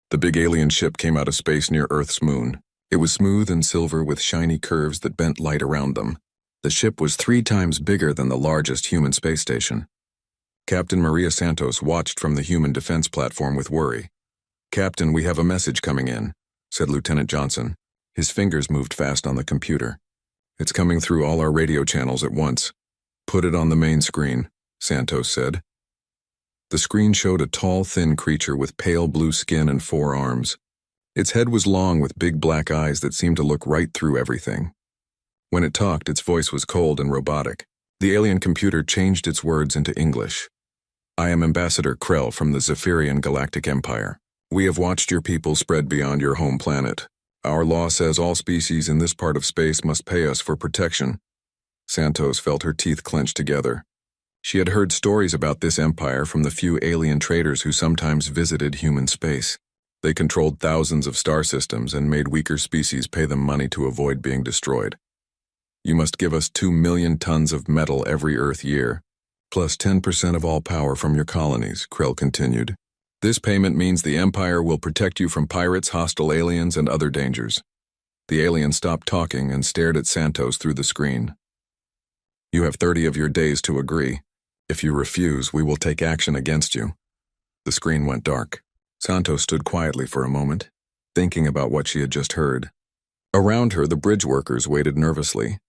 The big alien ship came out of space near Earth's moon. It was smooth and silver with shiny curves that bent light around them. The ship was 3 times bigger than the largest human space station. Captain Maria Santos watched from the human defense platform with worry. "Captain, we have a message coming in," said Lieutenant Johnson. His fingers moved fast on the computer. "It's coming through all our radio channels at once." "Put it on the main screen," Santos said. The screen showed a tall, thin creature with pale blue skin and 4 arms. Its head was long with big black eyes that seemed to look right through everything. When it talked, its voice was cold and robotic. The alien computer changed its words into English. "I am Ambassador Krell from the Zephyrian Galactic Empire. We have watched your people spread beyond your home planet. Our law says all species in this part of space must pay us for protection." Santos felt her teeth clench together. She had heard stories about this empire from the few alien traders who sometimes visited human space. They controlled thousands of star systems and made weaker species pay them money to avoid being destroyed. "You must give us 2 million tons of metal every Earth year, plus 10% of all power from your colonies," Krell continued. "This payment means the Empire will protect you from pirates, hostile aliens, and other dangers." The alien stopped talking and stared at Santos through the screen. "You have 30 of your days to agree. If you refuse, we will take action against you." The screen went dark. Santos stood quietly for a moment, thinking about what she had just heard. Around her, the bridge workers waited nervously.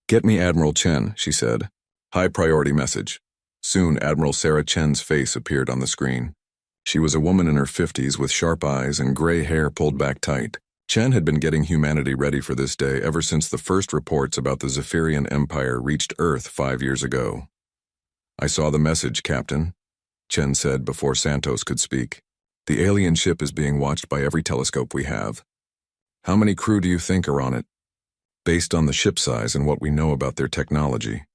"Get me Admiral Chen," she said. "High priority message." Soon, Admiral Sarah Chen's face appeared on the screen. She was a woman in her 50s with sharp eyes and gray hair pulled back tight. Chen had been getting humanity ready for this day ever since the first reports about the Zephyrian Empire reached Earth 5 years ago. "I saw the message, Captain," Chen said before Santos could speak. "The alien ship is being watched by every telescope we have. How many crew do you think are on it?" "Based on the ship size and what we know about their technology,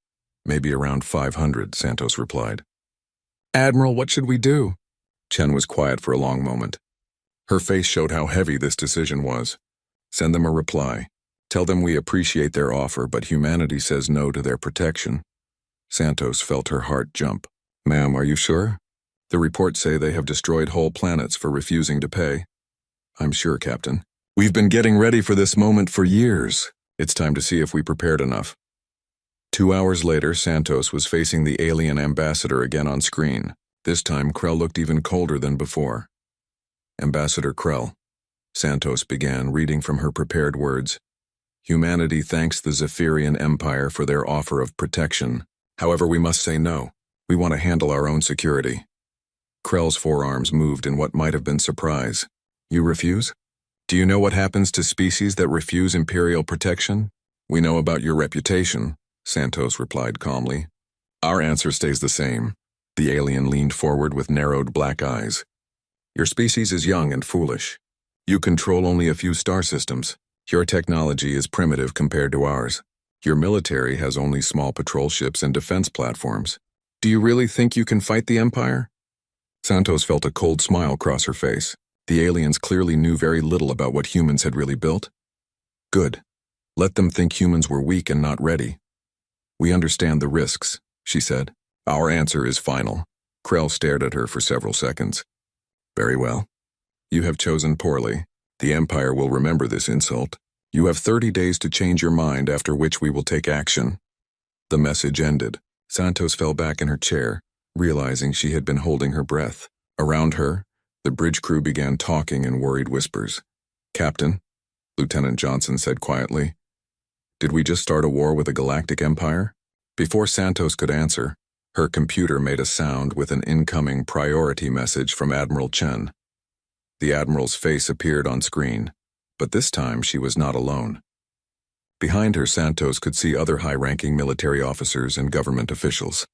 maybe around 500, Santos replied. "Admiral, what should we do?" Chen was quiet for a long moment. Her face showed how heavy this decision was. "Send them a reply. Tell them we appreciate their offer, but humanity says no to their protection." Santos felt her heart jump. "Ma'am, are you sure? The reports say they have destroyed whole planets for refusing to pay." "I'm sure, Captain. We've been getting ready for this moment for years. It's time to see if we prepared enough." 2 hours later, Santos was facing the alien ambassador again on screen. This time, Krell looked even colder than before. "Ambassador Krell," Santos began, reading from her prepared words. "Humanity thanks the Zephyrian Empire for their offer of protection. However, we must say no. We want to handle our own security." Krell's forearms moved in what might have been surprise. "You refuse? Do you know what happens to species that refuse imperial protection?" "We know about your reputation," Santos replied calmly. "Our answer stays the same." The alien leaned forward with narrowed black eyes. "Your species is young and foolish. You control only a few star systems. Your technology is primitive compared to ours. Your military has only small patrol ships and defense platforms. Do you really think you can fight the Empire?" Santos felt a cold smile cross her face. The aliens clearly knew very little about what humans had really built. "Good. Let them think humans were weak and not ready." "We understand the risks," she said. "Our answer is final." Krell stared at her for several seconds. "Very well. You have chosen poorly. The Empire will remember this insult. You have 30 days to change your mind, after which we will take action." The message ended. Santos fell back in her chair, realizing she had been holding her breath. Around her, the bridge crew began talking in worried whispers. "Captain," Lieutenant Johnson said quietly, "did we just start a war with the Galactic Empire?" Before Santos could answer, her computer made a sound with an incoming priority message from Admiral Chen. The Admiral's face appeared on screen, but this time she was not alone. Behind her, Santos could see other high-ranking military officers and government officials.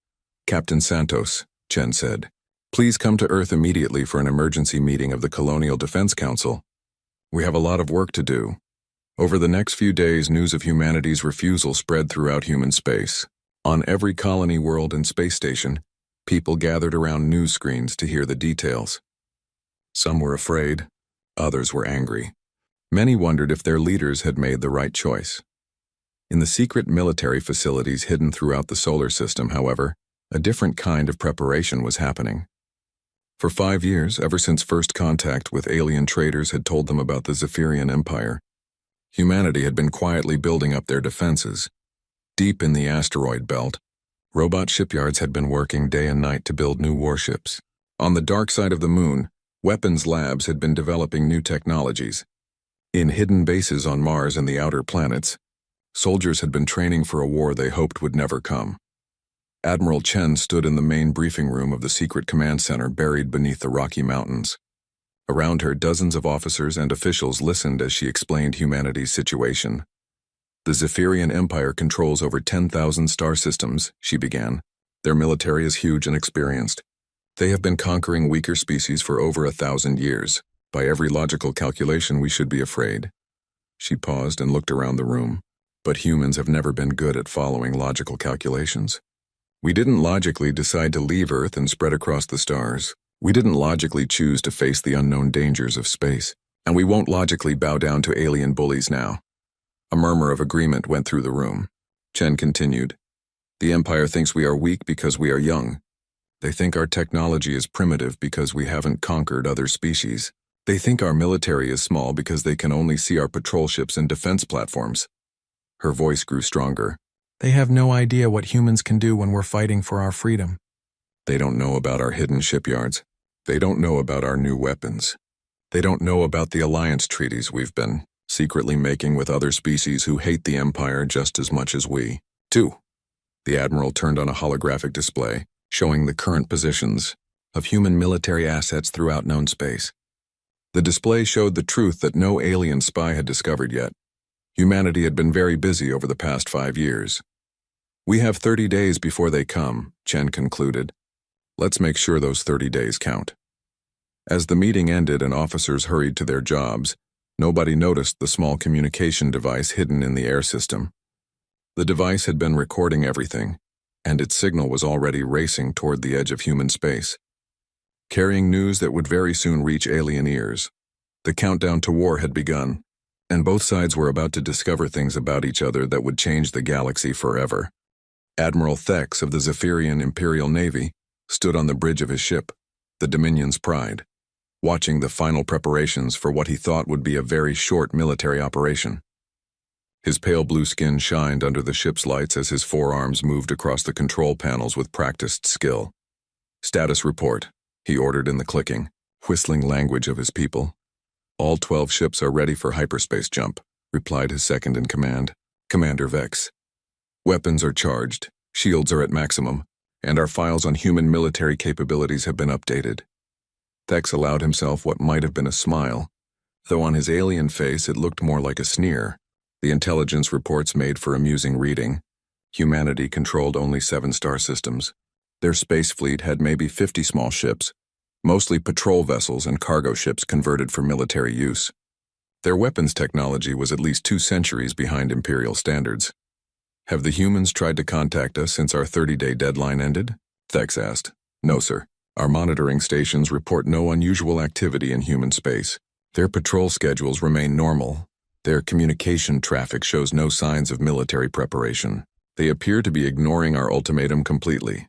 "Captain Santos," Chen said, "please come to Earth immediately for an emergency meeting of the Colonial Defense Council. We have a lot of work to do." Over the next few days, news of humanity's refusal spread throughout human space. On every colony, world, and space station, people gathered around news screens to hear the details. Some were afraid, others were angry. Many wondered if their leaders had made the right choice. In the secret military facilities hidden throughout the solar system, however, a different kind of preparation was happening. For 5 years, ever since first contact with alien traders had told them about the HFY Empire, humanity had been quietly building up their defenses. Deep in the asteroid belt, robot shipyards had been working day and night to build new warships. On the dark side of the moon, weapons labs had been developing new technologies. In hidden bases on Mars and the outer planets, soldiers had been training for a war they hoped would never come. Admiral Chen stood in the main briefing room of the secret command center buried beneath the Rocky Mountains. Around her, dozens of officers and officials listened as she explained humanity's situation. The HFY Empire controls over 10,000 star systems, she began. Their military is huge and experienced. They have been conquering weaker species for over 1,000 years. By every logical calculation, we should be afraid. She paused and looked around the room. But humans have never been good at following logical calculations. We didn't logically decide to leave Earth and spread across the stars. We didn't logically choose to face the unknown dangers of space. And we won't logically bow down to alien bullies now. A murmur of agreement went through the room. Chen continued. The Empire thinks we are weak because we are young. They think our technology is primitive because we haven't conquered other species. They think our military is small because they can only see our patrol ships and defense platforms. Her voice grew stronger. They have no idea what humans can do when we're fighting for our freedom. They don't know about our hidden shipyards. They don't know about our new weapons. They don't know about the alliance treaties we've been secretly making with other species who hate the Empire just as much as we. 2. The Admiral turned on a holographic display, showing the current positions of human military assets throughout known space. The display showed the truth that no alien spy had discovered yet. Humanity had been very busy over the past 5 years. We have 30 days before they come, Chen concluded. Let's make sure those 30 days count. As the meeting ended and officers hurried to their jobs, nobody noticed the small communication device hidden in the air system. The device had been recording everything, and its signal was already racing toward the edge of human space, carrying news that would very soon reach alien ears. The countdown to war had begun, and both sides were about to discover things about each other that would change the galaxy forever. Admiral Thex of the HFY Imperial Navy stood on the bridge of his ship, the Dominion's Pride, watching the final preparations for what he thought would be a very short military operation. His pale blue skin shined under the ship's lights as his forearms moved across the control panels with practiced skill. Status report, he ordered in the clicking, whistling language of his people. All 12 ships are ready for hyperspace jump, replied his second-in-command, Commander Vex. Weapons are charged, shields are at maximum, and our files on human military capabilities have been updated. Thex allowed himself what might have been a smile, though on his alien face it looked more like a sneer. The intelligence reports made for amusing reading. Humanity controlled only 7 star systems. Their space fleet had maybe 50 small ships, mostly patrol vessels and cargo ships converted for military use. Their weapons technology was at least 2 centuries behind Imperial standards. Have the humans tried to contact us since our 30-day deadline ended? Thex asked. No, sir. Our monitoring stations report no unusual activity in human space. Their patrol schedules remain normal. Their communication traffic shows no signs of military preparation. They appear to be ignoring our ultimatum completely.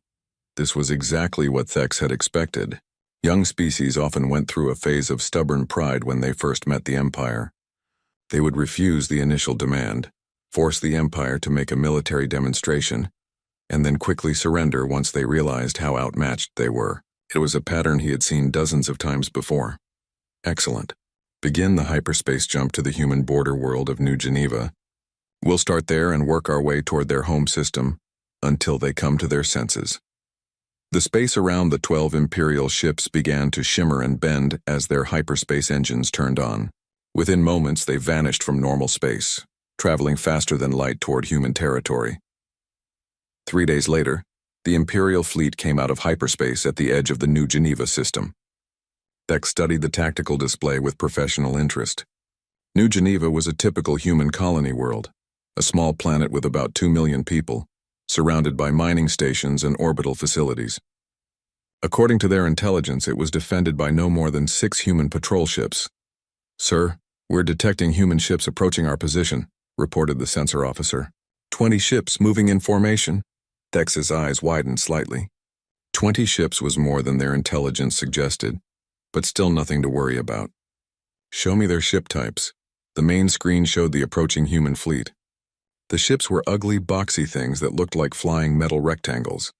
This was exactly what Thex had expected. Young species often went through a phase of stubborn pride when they first met the Empire. They would refuse the initial demand, force the Empire to make a military demonstration, and then quickly surrender once they realized how outmatched they were. It was a pattern he had seen dozens of times before. Excellent. Begin the hyperspace jump to the human border world of New Geneva. We'll start there and work our way toward their home system until they come to their senses. The space around the 12 Imperial ships began to shimmer and bend as their hyperspace engines turned on. Within moments, they vanished from normal space, traveling faster than light toward human territory. 3 days later, the Imperial fleet came out of hyperspace at the edge of the New Geneva system. Thex studied the tactical display with professional interest. New Geneva was a typical human colony world, a small planet with about 2 million people, surrounded by mining stations and orbital facilities. According to their intelligence, it was defended by no more than 6 human patrol ships. Sir, we're detecting human ships approaching our position, reported the sensor officer. 20 ships moving in formation. Thex's eyes widened slightly. 20 ships was more than their intelligence suggested, but still nothing to worry about. Show me their ship types. The main screen showed the approaching human fleet. The ships were ugly, boxy things that looked like flying metal rectangles.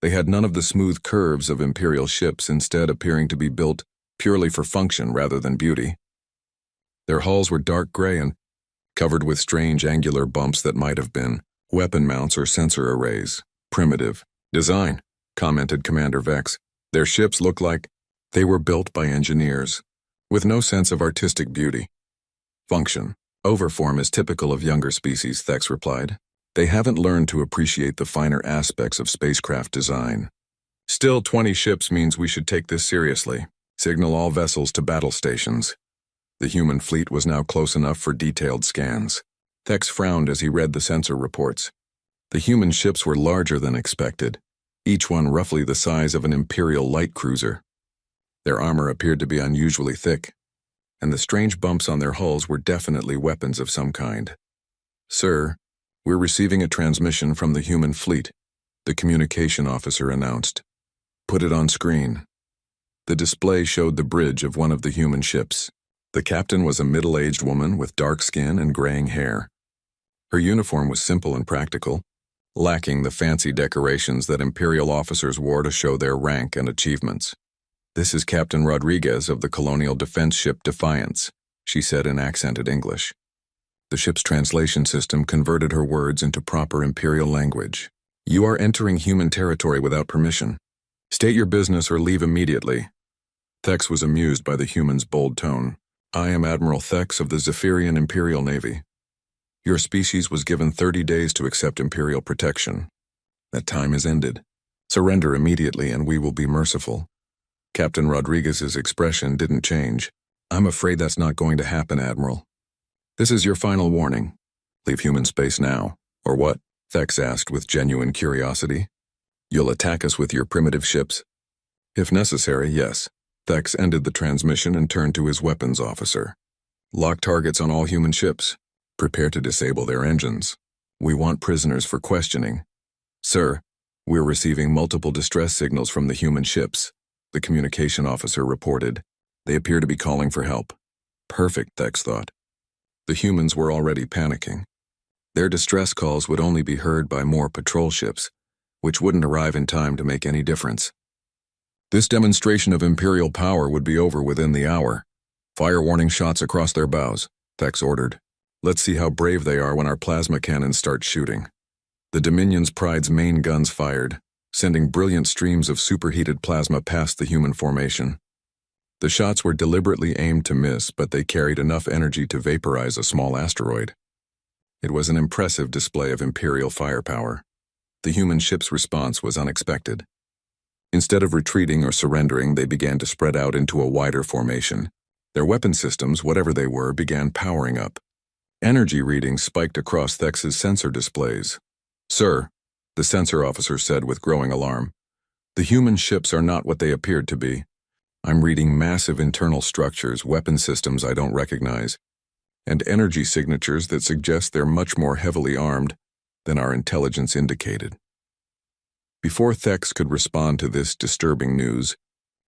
They had none of the smooth curves of Imperial ships, instead appearing to be built purely for function rather than beauty. Their hulls were dark gray and covered with strange angular bumps that might have been weapon mounts or sensor arrays. Primitive design, commented Commander Vex. Their ships looked like they were built by engineers, with no sense of artistic beauty. Function. Overform is typical of younger species, Thex replied. They haven't learned to appreciate the finer aspects of spacecraft design. Still, 20 ships means we should take this seriously. Signal all vessels to battle stations. The human fleet was now close enough for detailed scans. Thex frowned as he read the sensor reports. The human ships were larger than expected, each one roughly the size of an Imperial light cruiser. Their armor appeared to be unusually thick, and the strange bumps on their hulls were definitely weapons of some kind. Sir, we're receiving a transmission from the human fleet, the communication officer announced. Put it on screen. The display showed the bridge of one of the human ships. The captain was a middle-aged woman with dark skin and graying hair. Her uniform was simple and practical, lacking the fancy decorations that Imperial officers wore to show their rank and achievements. This is Captain Rodriguez of the colonial defense ship Defiance, she said in accented English. The ship's translation system converted her words into proper Imperial language. You are entering human territory without permission. State your business or leave immediately. Thex was amused by the human's bold tone. I am Admiral Thex of the Zephyrian Imperial Navy. Your species was given 30 days to accept Imperial protection. That time has ended. Surrender immediately and we will be merciful. Captain Rodriguez's expression didn't change. I'm afraid that's not going to happen, Admiral. This is your final warning. Leave human space now. Or what? Thex asked with genuine curiosity. You'll attack us with your primitive ships? If necessary, yes. Thex ended the transmission and turned to his weapons officer. Lock targets on all human ships. Prepare to disable their engines. We want prisoners for questioning. Sir, we're receiving multiple distress signals from the human ships, the communication officer reported. They appear to be calling for help. Perfect, Thex thought. The humans were already panicking. Their distress calls would only be heard by more patrol ships, which wouldn't arrive in time to make any difference. This demonstration of Imperial power would be over within the hour. Fire warning shots across their bows, Thex ordered. Let's see how brave they are when our plasma cannons start shooting. The Dominion's Pride's main guns fired, sending brilliant streams of superheated plasma past the human formation. The shots were deliberately aimed to miss, but they carried enough energy to vaporize a small asteroid. It was an impressive display of Imperial firepower. The human ship's response was unexpected. Instead of retreating or surrendering, they began to spread out into a wider formation. Their weapon systems, whatever they were, began powering up. Energy readings spiked across Thex's sensor displays. Sir, the sensor officer said with growing alarm, the human ships are not what they appeared to be. I'm reading massive internal structures, weapon systems I don't recognize, and energy signatures that suggest they're much more heavily armed than our intelligence indicated. Before Thex could respond to this disturbing news,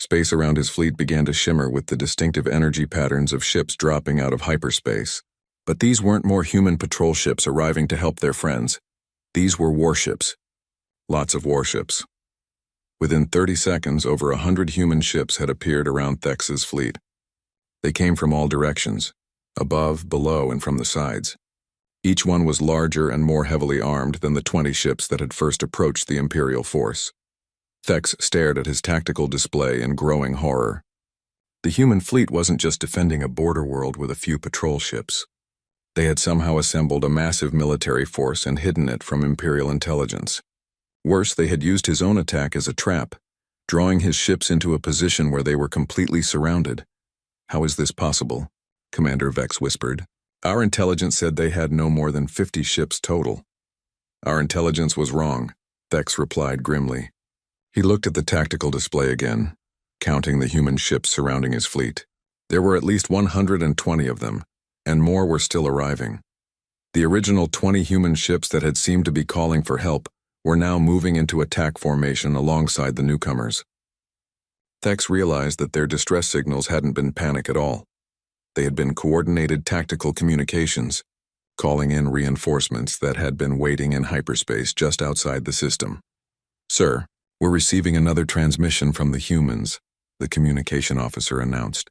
space around his fleet began to shimmer with the distinctive energy patterns of ships dropping out of hyperspace. But these weren't more human patrol ships arriving to help their friends. These were warships. Lots of warships. Within 30 seconds, over 100 human ships had appeared around Thex's fleet. They came from all directions, above, below, and from the sides. Each one was larger and more heavily armed than the 20 ships that had first approached the Imperial force. Thex stared at his tactical display in growing horror. The human fleet wasn't just defending a border world with a few patrol ships. They had somehow assembled a massive military force and hidden it from Imperial intelligence. Worse, they had used his own attack as a trap, drawing his ships into a position where they were completely surrounded. How is this possible? Commander Vex whispered. Our intelligence said they had no more than 50 ships total. Our intelligence was wrong, Vex replied grimly. He looked at the tactical display again, counting the human ships surrounding his fleet. There were at least 120 of them, and more were still arriving. The original 20 human ships that had seemed to be calling for help were now moving into attack formation alongside the newcomers. Thex realized that their distress signals hadn't been panic at all. They had been coordinated tactical communications, calling in reinforcements that had been waiting in hyperspace just outside the system. "Sir, we're receiving another transmission from the humans," the communication officer announced.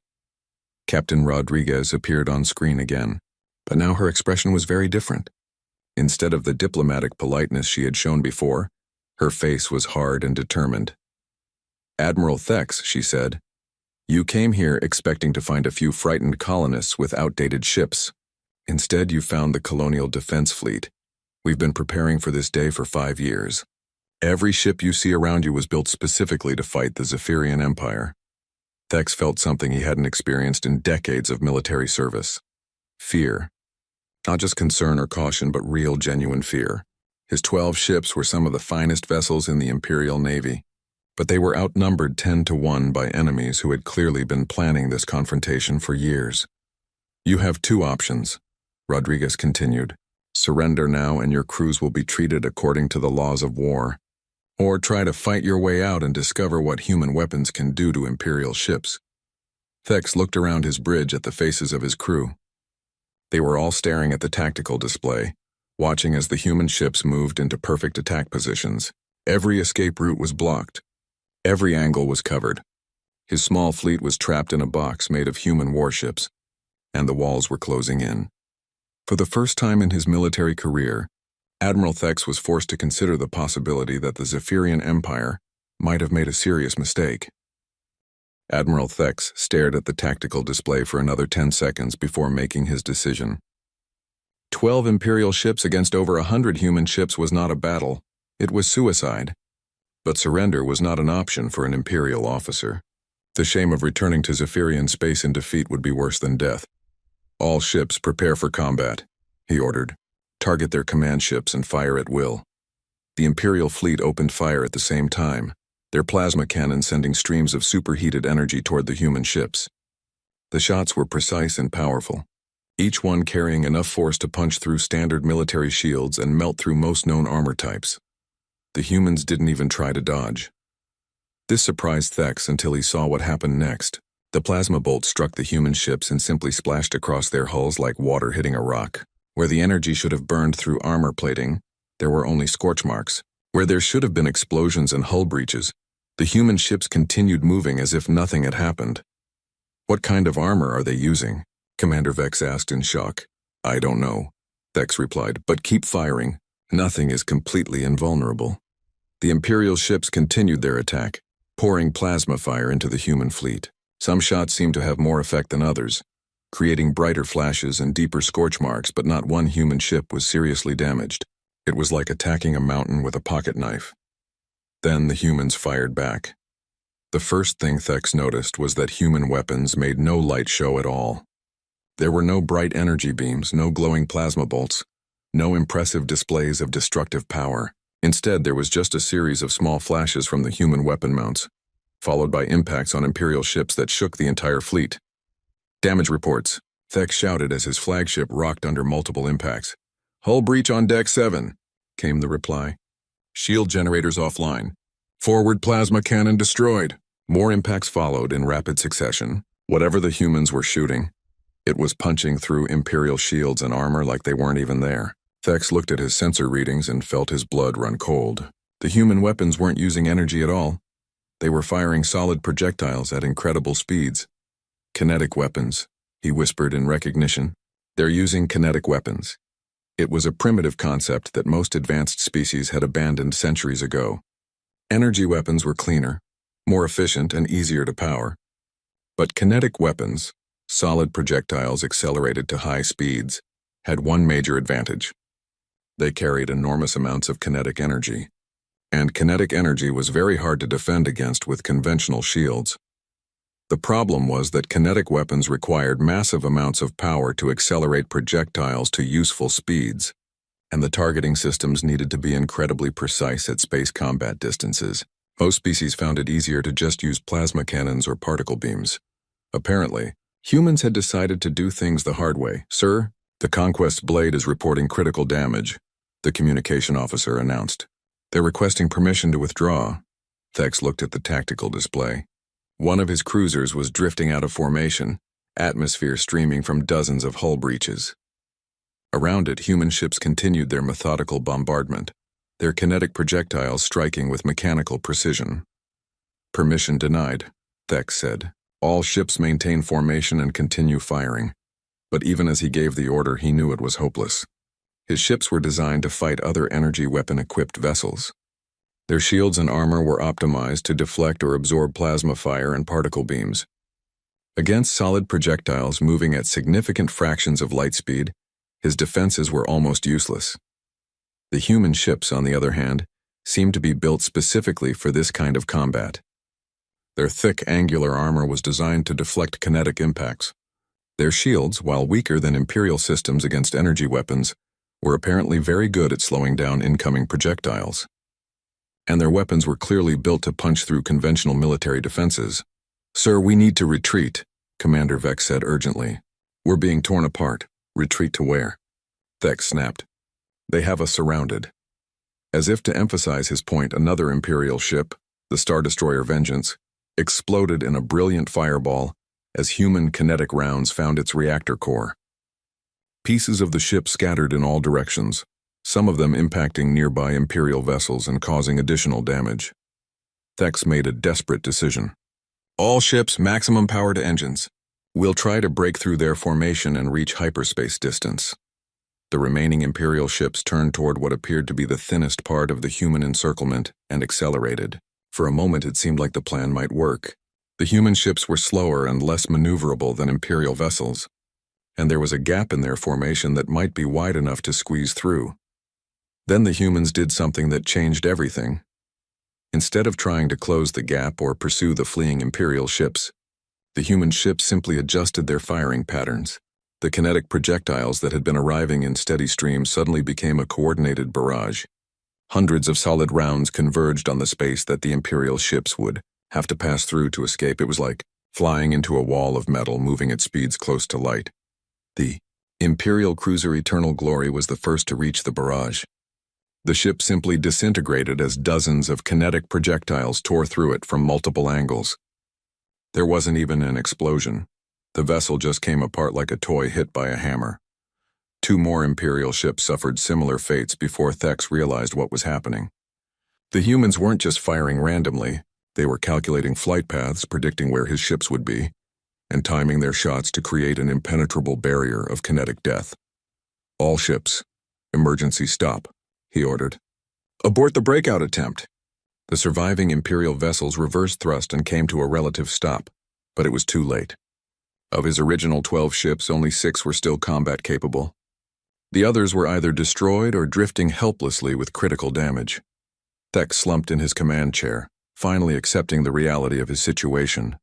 Captain Rodriguez appeared on screen again, but now her expression was very different. Instead of the diplomatic politeness she had shown before, her face was hard and determined. "Admiral Thex," she said, "you came here expecting to find a few frightened colonists with outdated ships. Instead, you found the Colonial Defense Fleet. We've been preparing for this day for 5 years. Every ship you see around you was built specifically to fight the Zephyrian Empire." Thex felt something he hadn't experienced in decades of military service. Fear. Not just concern or caution, but real, genuine fear. His 12 ships were some of the finest vessels in the Imperial Navy, but they were outnumbered 10-1 by enemies who had clearly been planning this confrontation for years. "You have 2 options," Rodriguez continued. "Surrender now and your crews will be treated according to the laws of war. Or try to fight your way out and discover what human weapons can do to Imperial ships." Thex looked around his bridge at the faces of his crew. They were all staring at the tactical display, watching as the human ships moved into perfect attack positions. Every escape route was blocked. Every angle was covered. His small fleet was trapped in a box made of human warships, and the walls were closing in. For the first time in his military career, Admiral Thex was forced to consider the possibility that the Zephyrian Empire might have made a serious mistake. Admiral Thex stared at the tactical display for another 10 seconds before making his decision. 12 Imperial ships against over 100 human ships was not a battle, it was suicide. But surrender was not an option for an Imperial officer. The shame of returning to Zephyrian space in defeat would be worse than death. "All ships prepare for combat," he ordered. "Target their command ships and fire at will." The Imperial fleet opened fire at the same time, their plasma cannons sending streams of superheated energy toward the human ships. The shots were precise and powerful, each one carrying enough force to punch through standard military shields and melt through most known armor types. The humans didn't even try to dodge. This surprised Thex until he saw what happened next. The plasma bolt struck the human ships and simply splashed across their hulls like water hitting a rock. Where the energy should have burned through armor plating, there were only scorch marks. Where there should have been explosions and hull breaches, the human ships continued moving as if nothing had happened. "What kind of armor are they using?" Commander Vex asked in shock. "I don't know," Thex replied, "but keep firing. Nothing is completely invulnerable." The Imperial ships continued their attack, pouring plasma fire into the human fleet. Some shots seemed to have more effect than others, creating brighter flashes and deeper scorch marks, but not one human ship was seriously damaged. It was like attacking a mountain with a pocket knife. Then the humans fired back. The first thing Thex noticed was that human weapons made no light show at all. There were no bright energy beams, no glowing plasma bolts, no impressive displays of destructive power. Instead, there was just a series of small flashes from the human weapon mounts, followed by impacts on Imperial ships that shook the entire fleet. "Damage reports," Thex shouted as his flagship rocked under multiple impacts. "Hull breach on deck 7, came the reply. "Shield generators offline. Forward plasma cannon destroyed." More impacts followed in rapid succession. Whatever the humans were shooting, it was punching through Imperial shields and armor like they weren't even there. Thex looked at his sensor readings and felt his blood run cold. The human weapons weren't using energy at all. They were firing solid projectiles at incredible speeds. "Kinetic weapons," he whispered in recognition. "They're using kinetic weapons." It was a primitive concept that most advanced species had abandoned centuries ago. Energy weapons were cleaner, more efficient, and easier to power. But kinetic weapons, solid projectiles accelerated to high speeds, had one major advantage. They carried enormous amounts of kinetic energy. And kinetic energy was very hard to defend against with conventional shields. The problem was that kinetic weapons required massive amounts of power to accelerate projectiles to useful speeds, and the targeting systems needed to be incredibly precise at space combat distances. Most species found it easier to just use plasma cannons or particle beams. Apparently, humans had decided to do things the hard way. "Sir, the Conquest blade is reporting critical damage," the communication officer announced. They're requesting permission to withdraw. Thex looked at the tactical display. One of his cruisers was drifting out of formation, atmosphere streaming from dozens of hull breaches. Around it, human ships continued their methodical bombardment, their kinetic projectiles striking with mechanical precision. Permission denied, Thex said. All ships maintain formation and continue firing. But even as he gave the order, he knew it was hopeless. His ships were designed to fight other energy weapon-equipped vessels. Their shields and armor were optimized to deflect or absorb plasma fire and particle beams. Against solid projectiles moving at significant fractions of light speed, his defenses were almost useless. The human ships, on the other hand, seemed to be built specifically for this kind of combat. Their thick, angular armor was designed to deflect kinetic impacts. Their shields, while weaker than Imperial systems against energy weapons, were apparently very good at slowing down incoming projectiles. And their weapons were clearly built to punch through conventional military defenses. "Sir, we need to retreat," Commander Vex said urgently. "We're being torn apart. Retreat to where?" Vex snapped. "They have us surrounded." As if to emphasize his point, another Imperial ship, the Star Destroyer Vengeance, exploded in a brilliant fireball as human kinetic rounds found its reactor core. Pieces of the ship scattered in all directions, some of them impacting nearby Imperial vessels and causing additional damage. Thex made a desperate decision. "All ships, maximum power to engines. We'll try to break through their formation and reach hyperspace distance." The remaining Imperial ships turned toward what appeared to be the thinnest part of the human encirclement and accelerated. For a moment it seemed like the plan might work. The human ships were slower and less maneuverable than Imperial vessels, and there was a gap in their formation that might be wide enough to squeeze through. Then the humans did something that changed everything. Instead of trying to close the gap or pursue the fleeing Imperial ships, the human ships simply adjusted their firing patterns. The kinetic projectiles that had been arriving in steady streams suddenly became a coordinated barrage. Hundreds of solid rounds converged on the space that the Imperial ships would have to pass through to escape. It was like flying into a wall of metal moving at speeds close to light. The Imperial cruiser Eternal Glory was the first to reach the barrage. The ship simply disintegrated as dozens of kinetic projectiles tore through it from multiple angles. There wasn't even an explosion. The vessel just came apart like a toy hit by a hammer. Two more Imperial ships suffered similar fates before Thex realized what was happening. The humans weren't just firing randomly, they were calculating flight paths, predicting where his ships would be, and timing their shots to create an impenetrable barrier of kinetic death. "All ships, emergency stop," he ordered. "Abort the breakout attempt." The surviving Imperial vessels reverse thrust and came to a relative stop, but it was too late. Of his original 12 ships, only 6 were still combat capable. The others were either destroyed or drifting helplessly with critical damage. Thex slumped in his command chair, finally accepting the reality of his situation.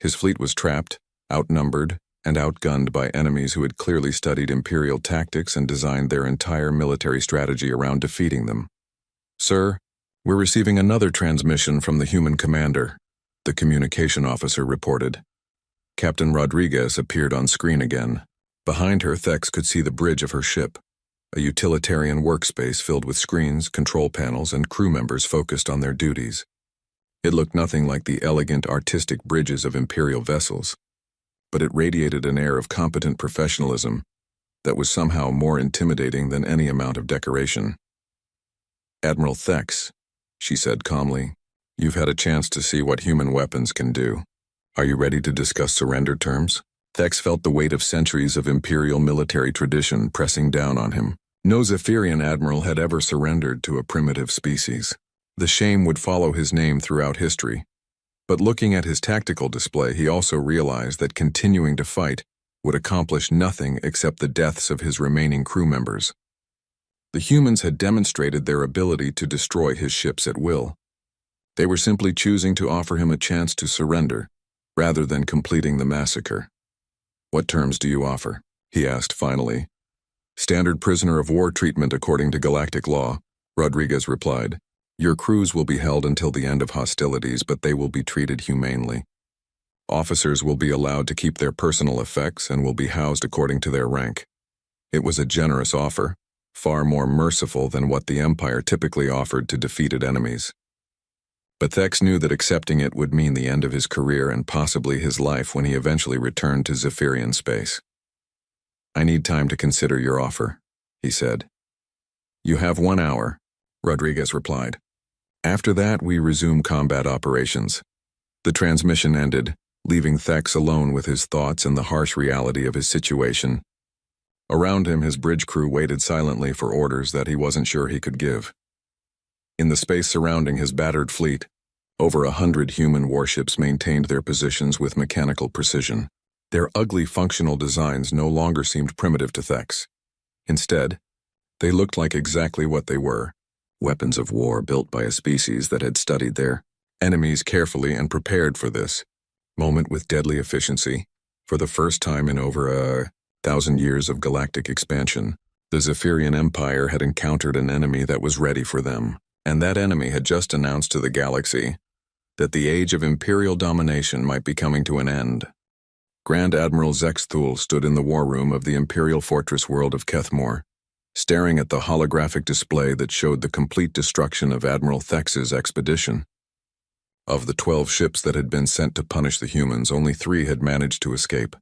His fleet was trapped, outnumbered, and outgunned by enemies who had clearly studied Imperial tactics and designed their entire military strategy around defeating them. "Sir, we're receiving another transmission from the human commander," the communication officer reported. Captain Rodriguez appeared on screen again. Behind her, Thex could see the bridge of her ship, a utilitarian workspace filled with screens, control panels, and crew members focused on their duties. It looked nothing like the elegant, artistic bridges of Imperial vessels, but it radiated an air of competent professionalism that was somehow more intimidating than any amount of decoration. "Admiral Thex," she said calmly, "you've had a chance to see what human weapons can do. Are you ready to discuss surrender terms?" Thex felt the weight of centuries of Imperial military tradition pressing down on him. No Zephyrian admiral had ever surrendered to a primitive species. The shame would follow his name throughout history. But looking at his tactical display, he also realized that continuing to fight would accomplish nothing except the deaths of his remaining crew members. The humans had demonstrated their ability to destroy his ships at will. They were simply choosing to offer him a chance to surrender, rather than completing the massacre. "What terms do you offer?" he asked finally. "Standard prisoner of war treatment according to Galactic law," Rodriguez replied. "Your crews will be held until the end of hostilities, but they will be treated humanely. Officers will be allowed to keep their personal effects and will be housed according to their rank." It was a generous offer, far more merciful than what the Empire typically offered to defeated enemies. But Thex knew that accepting it would mean the end of his career and possibly his life when he eventually returned to Zephyrian space. "I need time to consider your offer," he said. "You have 1 hour," Rodriguez replied. "After that, we resume combat operations." The transmission ended, leaving Thex alone with his thoughts and the harsh reality of his situation. Around him, his bridge crew waited silently for orders that he wasn't sure he could give. In the space surrounding his battered fleet, over 100 human warships maintained their positions with mechanical precision. Their ugly functional designs no longer seemed primitive to Thex. Instead, they looked like exactly what they were: weapons of war built by a species that had studied their enemies carefully and prepared for this moment with deadly efficiency. For the first time in over 1,000 years of galactic expansion, the Zephyrian Empire had encountered an enemy that was ready for them, and that enemy had just announced to the galaxy that the age of imperial domination might be coming to an end. Grand Admiral Zexthul stood in the war room of the imperial fortress world of Kethmore, staring at the holographic display that showed the complete destruction of Admiral Thex's expedition. Of the 12 ships that had been sent to punish the humans, only 3 had managed to escape.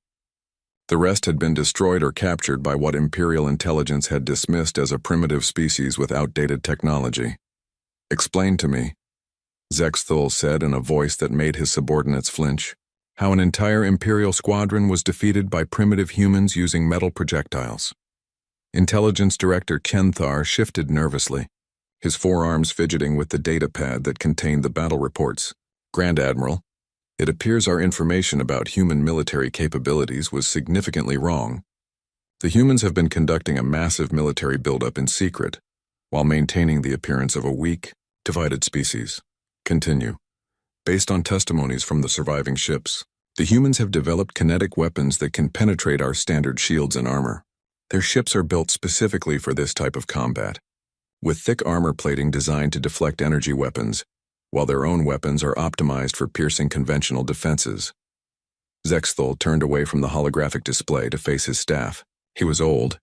The rest had been destroyed or captured by what Imperial intelligence had dismissed as a primitive species with outdated technology. "Explain to me," Zexthul said in a voice that made his subordinates flinch, "how an entire Imperial squadron was defeated by primitive humans using metal projectiles." Intelligence Director Kenthar shifted nervously, his forearms fidgeting with the data pad that contained the battle reports. "Grand Admiral, it appears our information about human military capabilities was significantly wrong. The humans have been conducting a massive military buildup in secret, while maintaining the appearance of a weak, divided species. Continue. Based on testimonies from the surviving ships, the humans have developed kinetic weapons that can penetrate our standard shields and armor. Their ships are built specifically for this type of combat, with thick armor plating designed to deflect energy weapons, while their own weapons are optimized for piercing conventional defenses." Zexthul turned away from the holographic display to face his staff. He was old,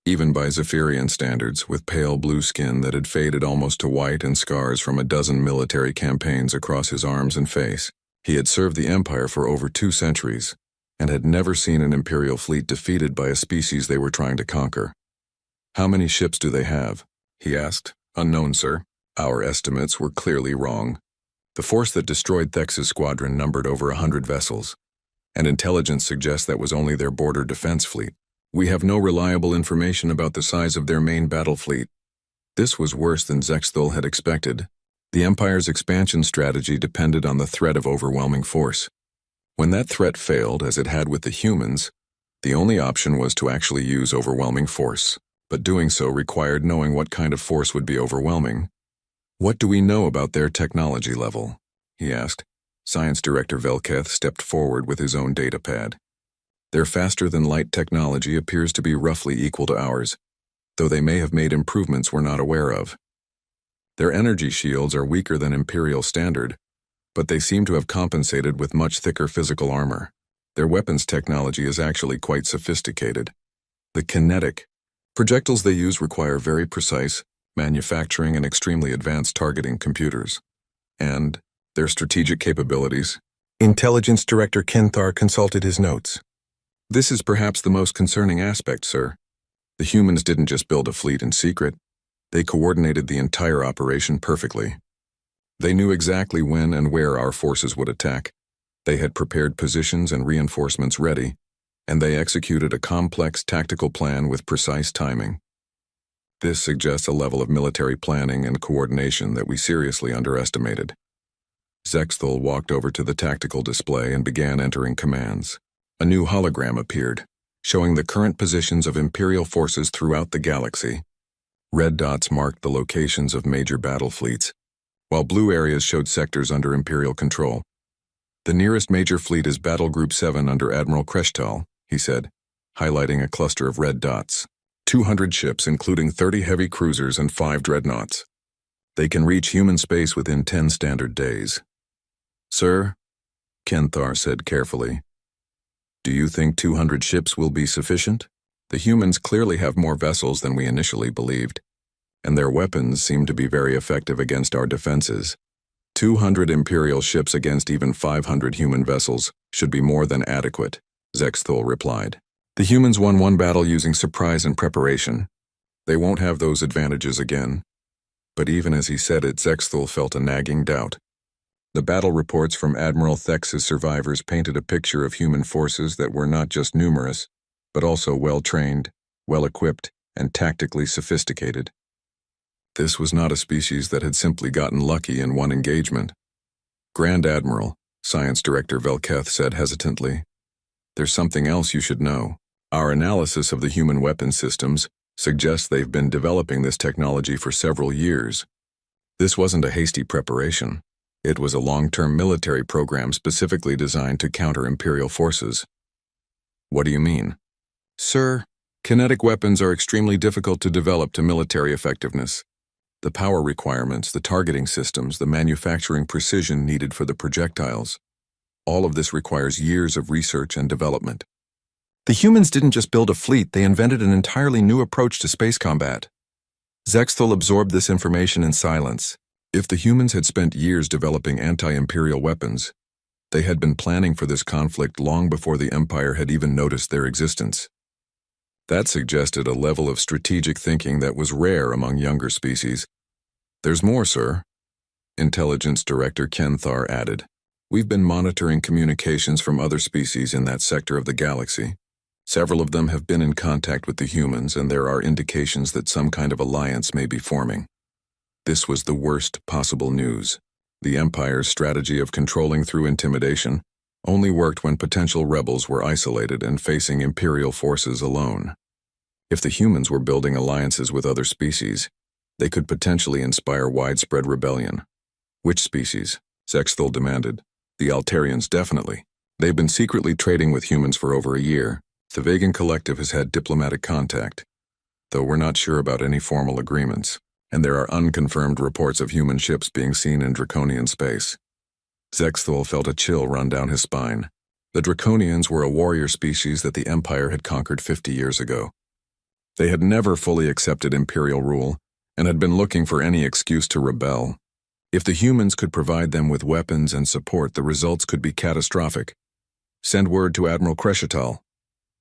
even by Zephyrian standards, with pale blue skin that had faded almost to white and scars from a dozen military campaigns across his arms and face. He had served the Empire for over 2 centuries, and had never seen an Imperial fleet defeated by a species they were trying to conquer. "How many ships do they have?" he asked. "Unknown, sir. Our estimates were clearly wrong. The force that destroyed Thex's squadron numbered over 100 vessels, and intelligence suggests that was only their border defense fleet. We have no reliable information about the size of their main battle fleet." This was worse than Zexthul had expected. The Empire's expansion strategy depended on the threat of overwhelming force. When that threat failed, as it had with the humans, the only option was to actually use overwhelming force. But doing so required knowing what kind of force would be overwhelming. "What do we know about their technology level?" he asked. Science Director Velketh stepped forward with his own data pad. "Their faster-than-light technology appears to be roughly equal to ours, though they may have made improvements we're not aware of. Their energy shields are weaker than Imperial standard, but they seem to have compensated with much thicker physical armor. Their weapons technology is actually quite sophisticated. The kinetic projectiles they use require very precise manufacturing and extremely advanced targeting computers. And their strategic capabilities." Intelligence Director Kenthar consulted his notes. "This is perhaps the most concerning aspect, sir. The humans didn't just build a fleet in secret. They coordinated the entire operation perfectly. They knew exactly when and where our forces would attack. They had prepared positions and reinforcements ready, and they executed a complex tactical plan with precise timing. This suggests a level of military planning and coordination that we seriously underestimated." Zexthul walked over to the tactical display and began entering commands. A new hologram appeared, showing the current positions of Imperial forces throughout the galaxy. Red dots marked the locations of major battle fleets, while blue areas showed sectors under Imperial control. "The nearest major fleet is Battle Group 7 under Admiral Kreshtal," he said, highlighting a cluster of red dots. 200 ships, including 30 heavy cruisers and 5 dreadnoughts. They can reach human space within 10 standard days." "Sir," Kenthar said carefully, "do you think 200 ships will be sufficient?" The humans clearly have more vessels than we initially believed, and their weapons seem to be very effective against our defenses. 200 Imperial ships against even 500 human vessels should be more than adequate, Zexthul replied. The humans won one battle using surprise and preparation. They won't have those advantages again. But even as he said it, Zexthul felt a nagging doubt. The battle reports from Admiral Thex's survivors painted a picture of human forces that were not just numerous, but also well-trained, well-equipped, and tactically sophisticated. This was not a species that had simply gotten lucky in one engagement. Grand Admiral, Science Director Velketh said hesitantly, "There's something else you should know. Our analysis of the human weapon systems suggests they've been developing this technology for several years. This wasn't a hasty preparation. It was a long-term military program specifically designed to counter Imperial forces." "What do you mean?" "Sir, kinetic weapons are extremely difficult to develop to military effectiveness. The power requirements, the targeting systems, the manufacturing precision needed for the projectiles. All of this requires years of research and development. The humans didn't just build a fleet, they invented an entirely new approach to space combat." Zexthul absorbed this information in silence. If the humans had spent years developing anti-Imperial weapons, they had been planning for this conflict long before the Empire had even noticed their existence. That suggested a level of strategic thinking that was rare among younger species. "There's more, sir," Intelligence Director Kenthar added. "We've been monitoring communications from other species in that sector of the galaxy. Several of them have been in contact with the humans, and there are indications that some kind of alliance may be forming." This was the worst possible news. The Empire's strategy of controlling through intimidation only worked when potential rebels were isolated and facing Imperial forces alone. If the humans were building alliances with other species, they could potentially inspire widespread rebellion. "Which species?" Zexthul demanded. "The Altarians, definitely. They've been secretly trading with humans for over a year. The Vegan Collective has had diplomatic contact, though we're not sure about any formal agreements, and there are unconfirmed reports of human ships being seen in Draconian space." Zexthul felt a chill run down his spine. The Draconians were a warrior species that the Empire had conquered 50 years ago. They had never fully accepted Imperial rule and had been looking for any excuse to rebel. If the humans could provide them with weapons and support, the results could be catastrophic. "Send word to Admiral Crescital,"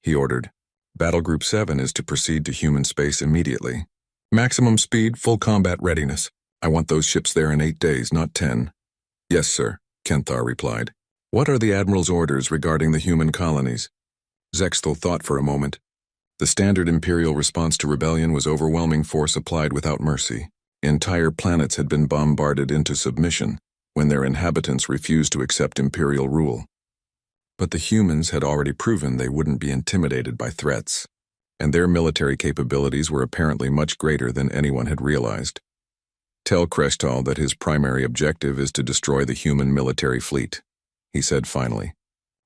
he ordered. "Battle Group 7 is to proceed to human space immediately. Maximum speed, full combat readiness. I want those ships there in 8 days, not 10. "Yes, sir," Kenthar replied. "What are the Admiral's orders regarding the human colonies?" Zexthul thought for a moment. The standard Imperial response to rebellion was overwhelming force applied without mercy. Entire planets had been bombarded into submission when their inhabitants refused to accept Imperial rule. But the humans had already proven they wouldn't be intimidated by threats, and their military capabilities were apparently much greater than anyone had realized. "Tell Crescital that his primary objective is to destroy the human military fleet," he said finally.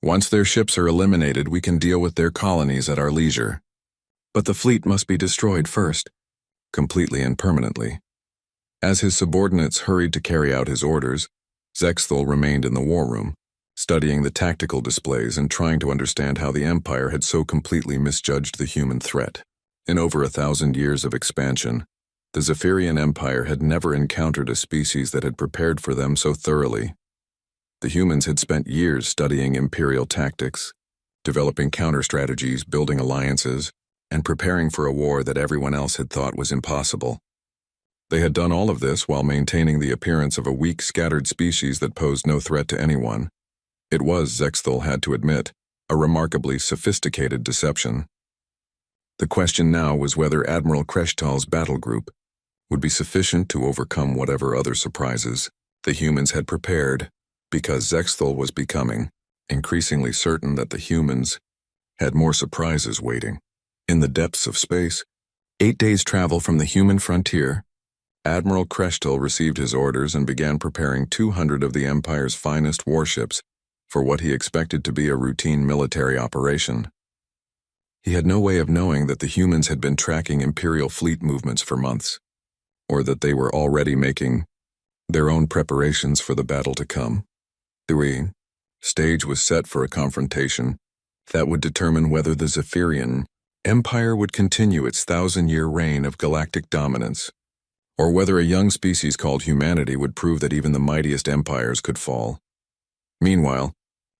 "Once their ships are eliminated, we can deal with their colonies at our leisure. But the fleet must be destroyed first, completely and permanently." As his subordinates hurried to carry out his orders, Zexthul remained in the war room, studying the tactical displays and trying to understand how the Empire had so completely misjudged the human threat. In over 1,000 years of expansion, the Zephyrian Empire had never encountered a species that had prepared for them so thoroughly. The humans had spent years studying Imperial tactics, developing counter-strategies, building alliances, and preparing for a war that everyone else had thought was impossible. They had done all of this while maintaining the appearance of a weak, scattered species that posed no threat to anyone. It was, Zexthul had to admit, a remarkably sophisticated deception. The question now was whether Admiral Crescital's battle group would be sufficient to overcome whatever other surprises the humans had prepared, because Zexthul was becoming increasingly certain that the humans had more surprises waiting. In the depths of space, 8 days' travel from the human frontier, Admiral Crescital received his orders and began preparing 200 of the Empire's finest warships for what he expected to be a routine military operation. He had no way of knowing that the humans had been tracking Imperial fleet movements for months, or that they were already making their own preparations for the battle to come. The stage was set for a confrontation that would determine whether the Zephyrian Empire would continue its 1,000-year reign of galactic dominance, or whether a young species called humanity would prove that even the mightiest empires could fall. Meanwhile,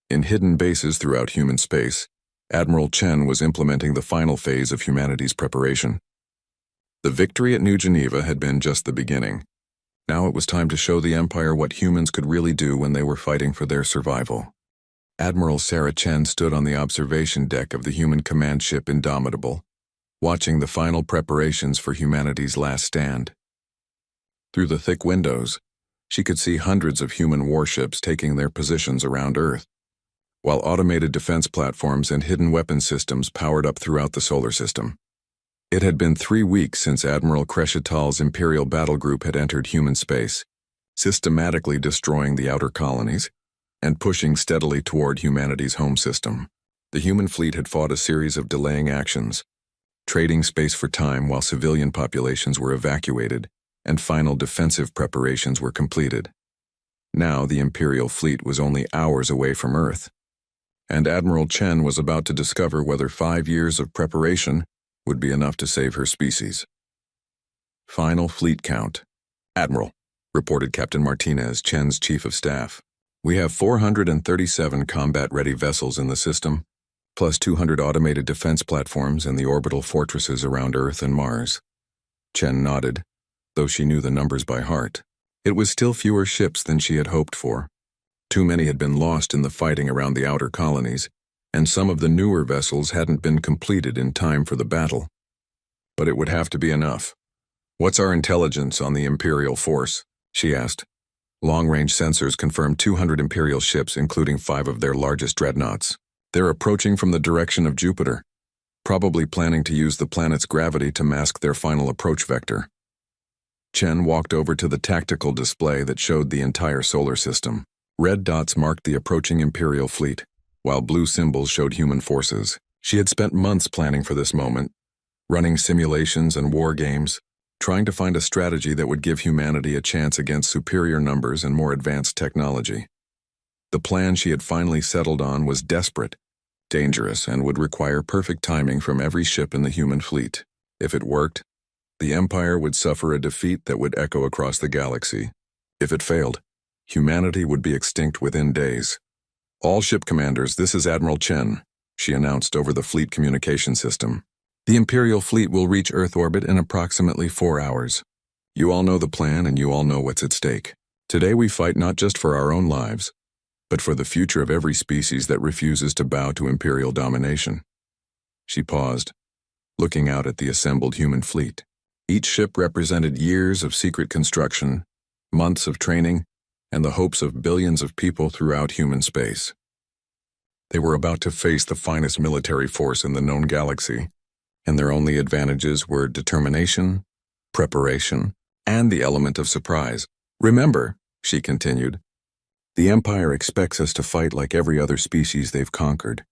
in hidden bases throughout human space, Admiral Chen was implementing the final phase of humanity's preparation. The victory at New Geneva had been just the beginning. Now it was time to show the Empire what humans could really do when they were fighting for their survival. Admiral Sarah Chen stood on the observation deck of the human command ship Indomitable, watching the final preparations for humanity's last stand. Through the thick windows, she could see hundreds of human warships taking their positions around Earth, while automated defense platforms and hidden weapon systems powered up throughout the solar system. It had been 3 weeks since Admiral Crescital's Imperial battle group had entered human space, systematically destroying the outer colonies and pushing steadily toward humanity's home system. The human fleet had fought a series of delaying actions, trading space for time while civilian populations were evacuated and final defensive preparations were completed. Now the Imperial fleet was only hours away from Earth, and Admiral Chen was about to discover whether 5 years of preparation would be enough to save her species. Final fleet count. Admiral, reported Captain Martinez, Chen's chief of staff. We have 437 combat-ready vessels in the system, plus 200 automated defense platforms and the orbital fortresses around Earth and Mars. Chen nodded, though she knew the numbers by heart. It was still fewer ships than she had hoped for. Too many had been lost in the fighting around the outer colonies, and some of the newer vessels hadn't been completed in time for the battle. But it would have to be enough. What's our intelligence on the Imperial force? She asked. Long-range sensors confirmed 200 Imperial ships, including 5 of their largest dreadnoughts. They're approaching from the direction of Jupiter, probably planning to use the planet's gravity to mask their final approach vector. Chen walked over to the tactical display that showed the entire solar system. Red dots marked the approaching Imperial fleet, while blue symbols showed human forces. She had spent months planning for this moment, running simulations and war games, trying to find a strategy that would give humanity a chance against superior numbers and more advanced technology. The plan she had finally settled on was desperate, dangerous, and would require perfect timing from every ship in the human fleet. If it worked, the Empire would suffer a defeat that would echo across the galaxy. If it failed, humanity would be extinct within days. All ship commanders, this is Admiral Chen, she announced over the fleet communication system. The Imperial fleet will reach Earth orbit in approximately 4 hours. You all know the plan and you all know what's at stake. Today we fight not just for our own lives, but for the future of every species that refuses to bow to Imperial domination. She paused, looking out at the assembled human fleet. Each ship represented years of secret construction, months of training, and the hopes of billions of people throughout human space. They were about to face the finest military force in the known galaxy, and their only advantages were determination, preparation, and the element of surprise. Remember, she continued, the Empire expects us to fight like every other species they've conquered.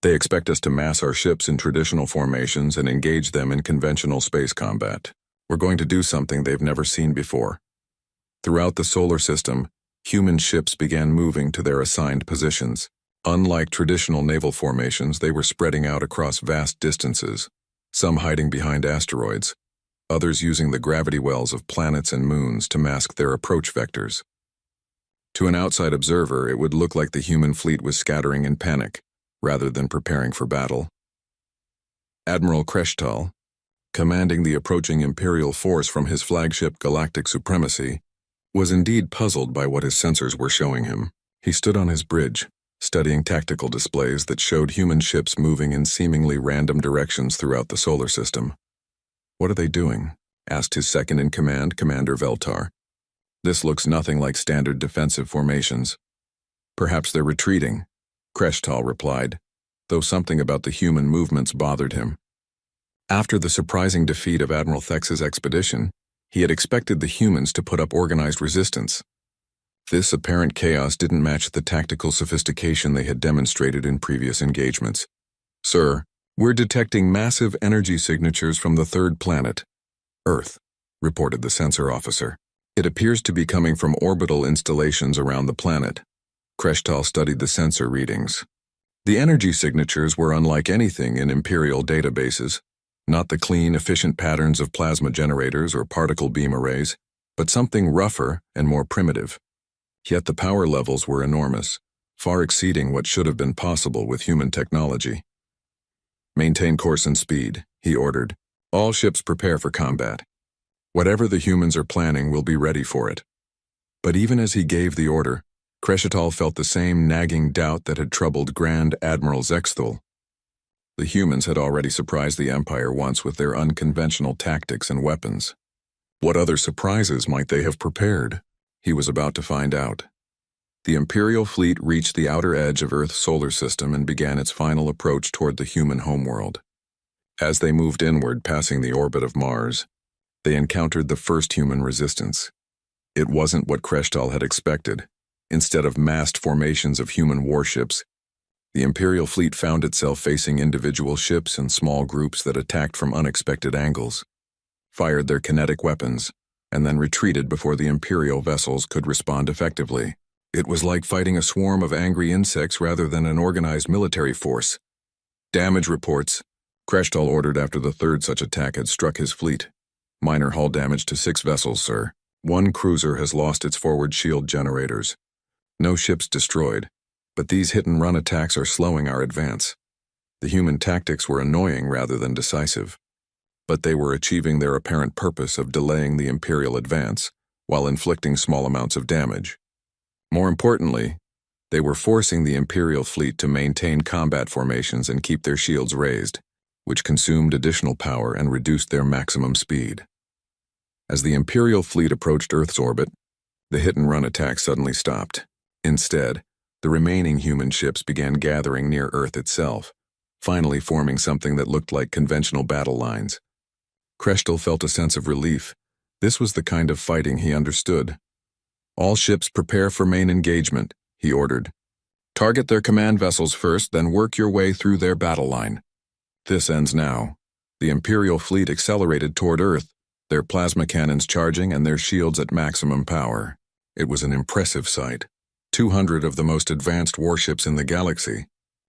They expect us to mass our ships in traditional formations and engage them in conventional space combat. We're going to do something they've never seen before. Throughout the solar system, human ships began moving to their assigned positions. Unlike traditional naval formations, they were spreading out across vast distances, some hiding behind asteroids, others using the gravity wells of planets and moons to mask their approach vectors. To an outside observer, it would look like the human fleet was scattering in panic, rather than preparing for battle. Admiral Crescital, commanding the approaching Imperial force from his flagship Galactic Supremacy, was indeed puzzled by what his sensors were showing him. He stood on his bridge, studying tactical displays that showed human ships moving in seemingly random directions throughout the solar system. What are they doing? Asked his second-in-command, Commander Veltar. This looks nothing like standard defensive formations. Perhaps they're retreating, Crescital replied, though something about the human movements bothered him. After the surprising defeat of Admiral Thex's expedition, he had expected the humans to put up organized resistance. This apparent chaos didn't match the tactical sophistication they had demonstrated in previous engagements. Sir, we're detecting massive energy signatures from the third planet, Earth, reported the sensor officer. It appears to be coming from orbital installations around the planet. Crescital studied the sensor readings. The energy signatures were unlike anything in Imperial databases, not the clean, efficient patterns of plasma generators or particle beam arrays, but something rougher and more primitive. Yet the power levels were enormous, far exceeding what should have been possible with human technology. "Maintain course and speed," he ordered. "All ships prepare for combat. Whatever the humans are planning, we'll be ready for it." But even as he gave the order, Crescital felt the same nagging doubt that had troubled Grand Admiral Zexthul. The humans had already surprised the Empire once with their unconventional tactics and weapons. What other surprises might they have prepared? He was about to find out. The Imperial fleet reached the outer edge of Earth's solar system and began its final approach toward the human homeworld. As they moved inward, passing the orbit of Mars, they encountered the first human resistance. It wasn't what Crescital had expected. Instead of massed formations of human warships, the Imperial fleet found itself facing individual ships and small groups that attacked from unexpected angles, fired their kinetic weapons, and then retreated before the Imperial vessels could respond effectively. It was like fighting a swarm of angry insects rather than an organized military force. "Damage reports," Crescital ordered after the third such attack had struck his fleet. "Minor hull damage to 6 vessels, sir. 1 cruiser has lost its forward shield generators. No ships destroyed, but these hit-and-run attacks are slowing our advance." The human tactics were annoying rather than decisive, but they were achieving their apparent purpose of delaying the Imperial advance while inflicting small amounts of damage. More importantly, they were forcing the Imperial fleet to maintain combat formations and keep their shields raised, which consumed additional power and reduced their maximum speed. As the Imperial fleet approached Earth's orbit, the hit-and-run attack suddenly stopped. Instead, the remaining human ships began gathering near Earth itself, finally forming something that looked like conventional battle lines. Crescital felt a sense of relief. This was the kind of fighting he understood. "All ships prepare for main engagement," he ordered. "Target their command vessels first, then work your way through their battle line." This ends now. The Imperial fleet accelerated toward Earth, their plasma cannons charging and their shields at maximum power. It was an impressive sight. 200 of the most advanced warships in the galaxy,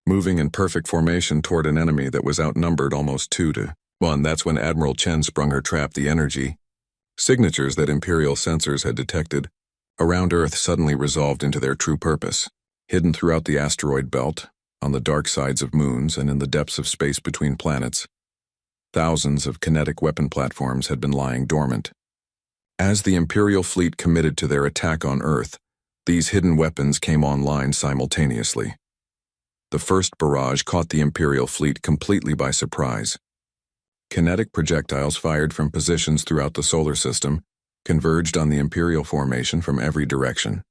moving in perfect formation toward an enemy that was outnumbered almost 2-1. That's when Admiral Chen sprung her trap. The energy signatures that Imperial sensors had detected around Earth suddenly resolved into their true purpose. Hidden throughout the asteroid belt, on the dark sides of moons, and in the depths of space between planets, thousands of kinetic weapon platforms had been lying dormant. As the Imperial fleet committed to their attack on Earth, these hidden weapons came online simultaneously. The first barrage caught the Imperial fleet completely by surprise. Kinetic projectiles fired from positions throughout the solar system converged on the Imperial formation from every direction.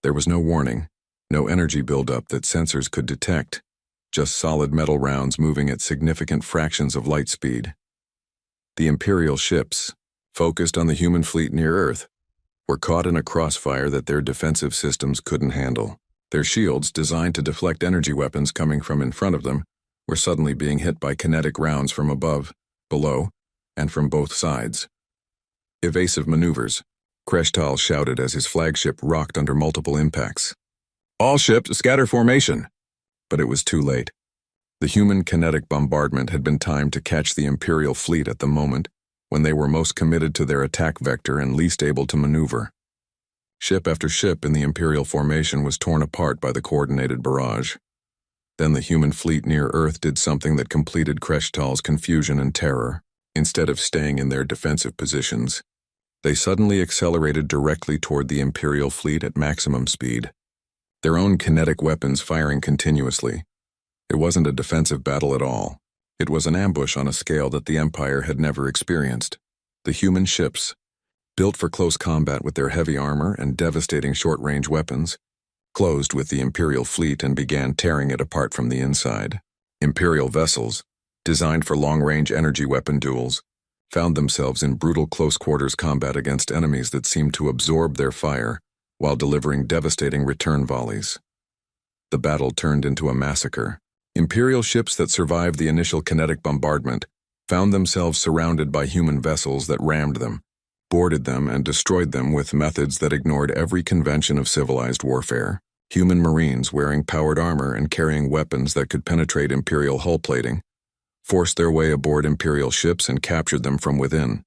There was no warning, no energy buildup that sensors could detect, just solid metal rounds moving at significant fractions of light speed. The Imperial ships, focused on the human fleet near Earth, were caught in a crossfire that their defensive systems couldn't handle. Their shields, designed to deflect energy weapons coming from in front of them, were suddenly being hit by kinetic rounds from above, below, and from both sides. "Evasive maneuvers," Crescital shouted as his flagship rocked under multiple impacts. "All ships, scatter formation!" But it was too late. The human kinetic bombardment had been timed to catch the Imperial fleet at the moment when they were most committed to their attack vector and least able to maneuver. Ship after ship in the Imperial formation was torn apart by the coordinated barrage. Then the human fleet near Earth did something that completed Crescital's confusion and terror. Instead of staying in their defensive positions, they suddenly accelerated directly toward the Imperial fleet at maximum speed, their own kinetic weapons firing continuously. It wasn't a defensive battle at all. It was an ambush on a scale that the Empire had never experienced. The human ships, built for close combat with their heavy armor and devastating short-range weapons, closed with the Imperial fleet and began tearing it apart from the inside. Imperial vessels, designed for long-range energy weapon duels, found themselves in brutal close-quarters combat against enemies that seemed to absorb their fire while delivering devastating return volleys. The battle turned into a massacre. Imperial ships that survived the initial kinetic bombardment found themselves surrounded by human vessels that rammed them, boarded them, and destroyed them with methods that ignored every convention of civilized warfare. Human Marines wearing powered armor and carrying weapons that could penetrate Imperial hull plating forced their way aboard Imperial ships and captured them from within.